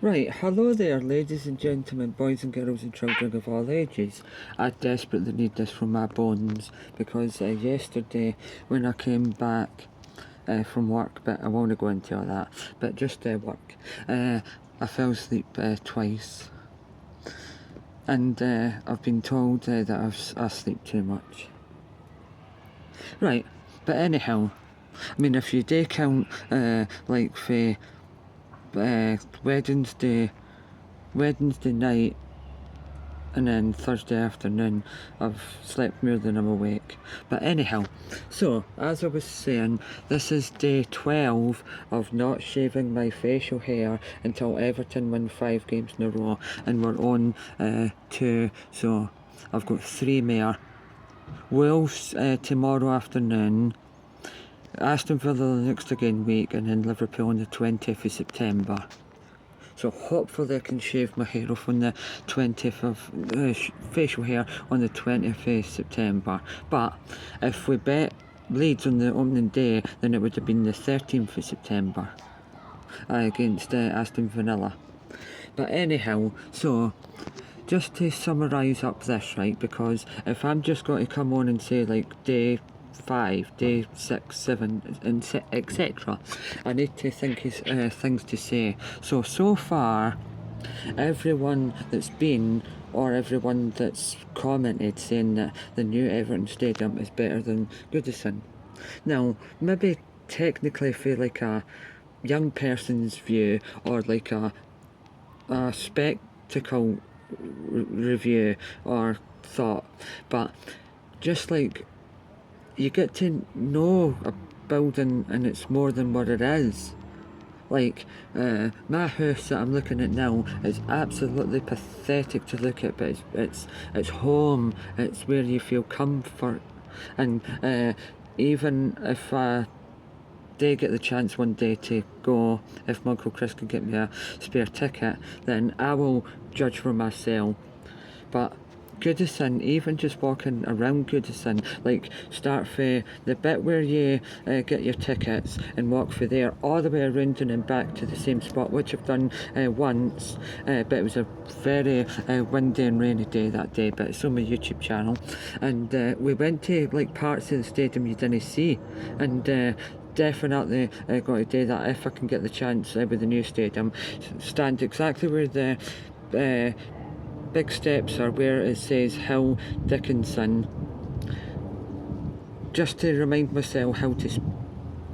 Right, hello there, ladies and gentlemen, boys and girls and children of all ages. I desperately need this for my bones because yesterday when I came back from work, but I won't go into all that, but just work, I fell asleep twice, and I've been told that I sleep too much. Right, but anyhow, I mean, if you do count like for Wednesday night and then Thursday afternoon I've slept more than I'm awake. But anyhow, so as I was saying, this is day 12 of not shaving my facial hair until Everton win 5 games in a row, and we're on 2, so I've got 3 more. Wolves tomorrow afternoon, Aston Villa the next again week, and then Liverpool on the 20th of September. So hopefully I can shave my hair off on the 20th of facial hair on the 20th of September. But if we bet Leeds on the opening day, then it would have been the 13th of September against Aston Villa. But anyhow, so just to summarise up this, right, because if I'm just going to come on and say like day 5, day 6, 7, and etc. I need to think of things to say. So far, everyone that's been, or everyone that's commented saying that the new Everton Stadium is better than Goodison. Now, maybe technically for like a young person's view, or like a spectacle review or thought, but just like you get to know a building and it's more than what it is. Like, my house that I'm looking at now is absolutely pathetic to look at, but it's home, it's where you feel comfort, and even if I do get the chance one day to go, if my Uncle Chris can get me a spare ticket, then I will judge for myself. But Goodison, even just walking around Goodison, like start for the bit where you get your tickets and walk for there all the way around and then back to the same spot, which I've done once, but it was a very windy and rainy day that day, but it's on my YouTube channel, and we went to like parts of the stadium you didn't see, and definitely going to do that if I can get the chance with the new stadium. Stand exactly where the big steps are, where it says Hill Dickinson, just to remind myself how to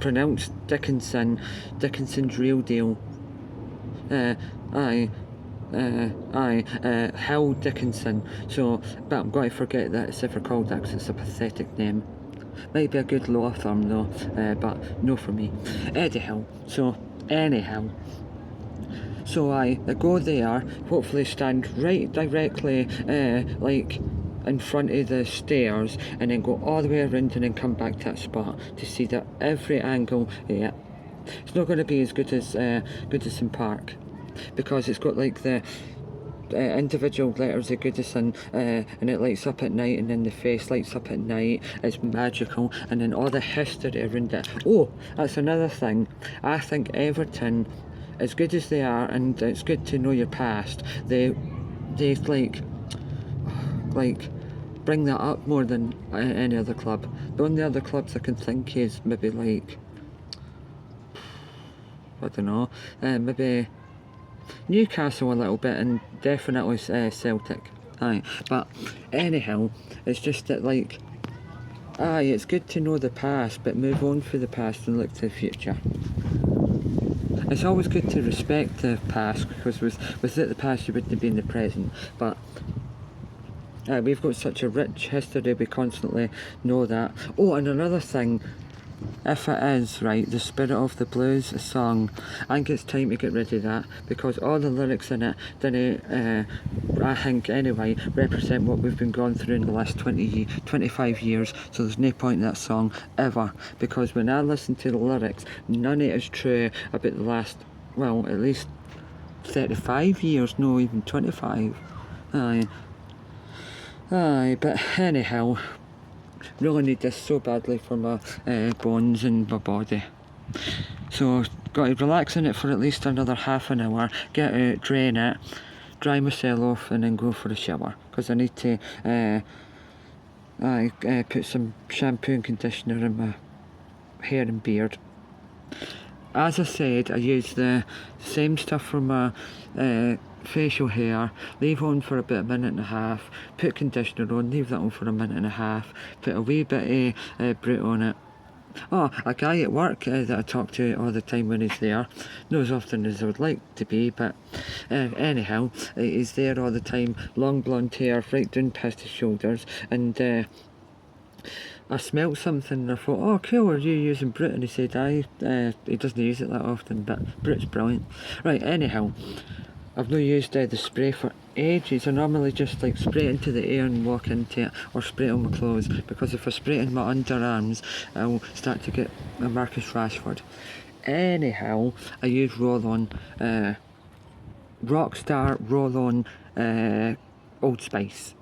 pronounce Dickinson's real deal. Hill Dickinson. So, but I'm going to forget that it's ever called that because it's a pathetic name. Might be a good law firm though, but no for me. Anyhow, so I go there, hopefully stand right directly like in front of the stairs, and then go all the way around and then come back to that spot to see that every angle. Yeah, it's not going to be as good as Goodison Park, because it's got like the individual letters of Goodison, and it lights up at night, and then the face lights up at night. It's magical, and then all the history around it. Oh, that's another thing. I think Everton, as good as they are, and it's good to know your past, they like bring that up more than any other club. The only other clubs I can think is maybe like, I don't know, maybe Newcastle a little bit, and definitely Celtic. Aye, but anyhow, it's just that like, aye, it's good to know the past, but move on for the past and look to the future. It's always good to respect the past, because without the past you wouldn't be in the present. But we've got such a rich history, we constantly know that. Oh, and another thing, if it is, right, the Spirit of the Blues song, I think it's time to get rid of that, because all the lyrics in it didn't, I think anyway, represent what we've been going through in the last 25 years, so there's no point in that song ever, because when I listen to the lyrics, none of it is true about the last, well, at least 35 years, no, even 25. Aye, but anyhow, really need this so badly for my bones and my body. So got to relax in it for at least another half an hour, get out, drain it, dry myself off, and then go for a shower, because I need to put some shampoo and conditioner in my hair and beard. As I said, I use the same stuff for my facial hair, leave on for about a minute and a half, put conditioner on, leave that on for a minute and a half, put a wee bit of Brute on it. Oh, a guy at work that I talk to all the time when he's there, not as often as I would like to be, but anyhow, he's there all the time, long blonde hair, right down past his shoulders, and I smelt something and I thought, oh cool, are you using Brute? And he said, he doesn't use it that often, but Brute's brilliant. Right, anyhow, I've not used the spray for ages. I normally just like spray it into the air and walk into it, or spray it on my clothes, because if I spray it in my underarms, I'll start to get a Marcus Rashford. Anyhow, I use roll-on, Rockstar roll-on Old Spice.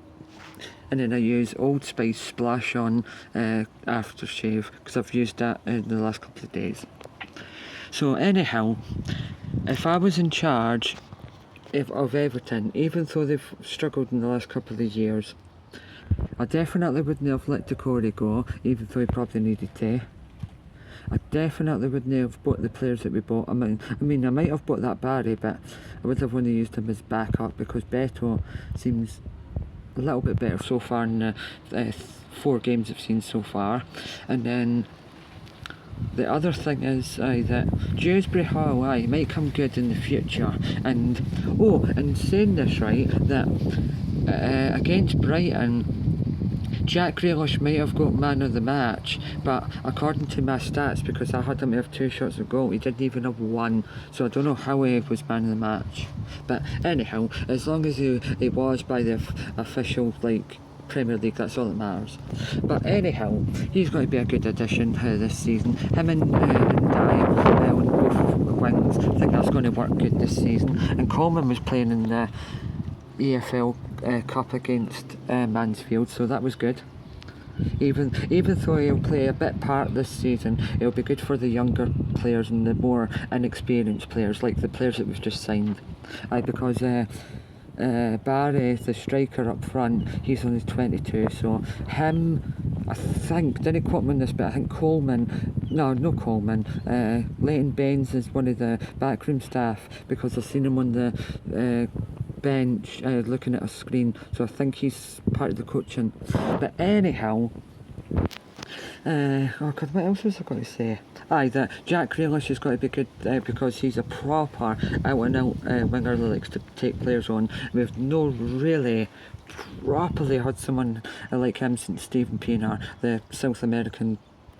And then I use Old Spice Splash On aftershave, because I've used that in the last couple of days. So anyhow, if I was in charge of Everton, even though they've struggled in the last couple of years, I definitely wouldn't have let Decore go, even though he probably needed to. I definitely wouldn't have bought the players that we bought. I mean, I might have bought that Barry, but I would have only used him as backup, because Beto seems a little bit better so far in the 4 games I've seen so far. And then the other thing is that Dewsbury Hall might come good in the future. And saying this, right, that against Brighton, Jack Grealish might have got man of the match, but according to my stats, because I had him have 2 shots on goal, he didn't even have 1, so I don't know how he was man of the match. But anyhow, as long as he was by the official Premier League, that's all that matters. But anyhow, he's going to be a good addition this season. Him and Dye on both wings, I think that's going to work good this season. And Coleman was playing in the EFL Cup against Mansfield, so that was good. Even though he'll play a bit part this season, it'll be good for the younger players and the more inexperienced players, like the players that we've just signed. Because Barry, the striker up front, he's only 22, so him, I think, didn't quote me on this, but I think Leighton Baines is one of the backroom staff, because I've seen him on the bench looking at a screen, so I think he's part of the coaching. But anyhow, what else was I going to say? That Jack Grealish is going to be good because he's a proper out-and-out winger that likes to take players on. We've no really properly had someone like him since Steven Pienaar, the South American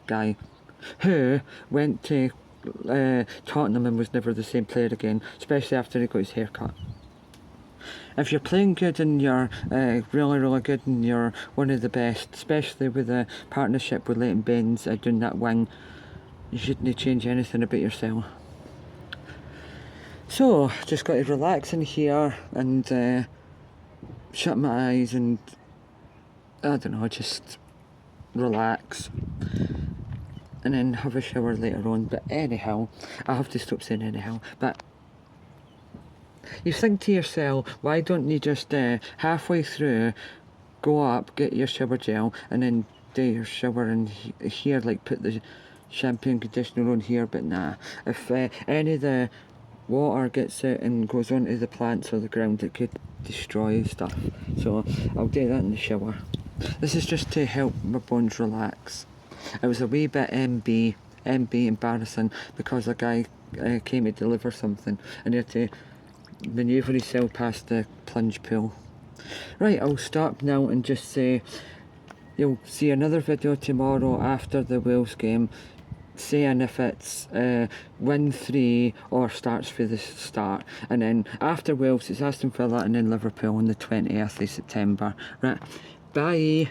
guy, who went to Tottenham and was never the same player again, especially after he got his hair cut. If you're playing good and you're really, really good and you're one of the best, especially with a partnership with Leighton Baines doing that wing, you shouldn't change anything about yourself. So, just got to relax in here and shut my eyes and, I don't know, just relax. And then have a shower later on. But anyhow, I have to stop saying anyhow, but you think to yourself, why don't you just halfway through go up, get your shower gel, and then do your shower in here, put the shampoo and conditioner on here? But nah, if any of the water gets out and goes onto the plants or the ground, it could destroy stuff, so I'll do that in the shower. This is just to help my bones relax. It was a wee bit MB embarrassing, because a guy came to deliver something and he had to manoeuvre himself past the plunge pool. Right, I'll stop now and just say you'll see another video tomorrow after the Wales game, saying if it's win 3 or starts for the start. And then after Wales, it's Aston Villa and then Liverpool on the 20th of September. Right, bye.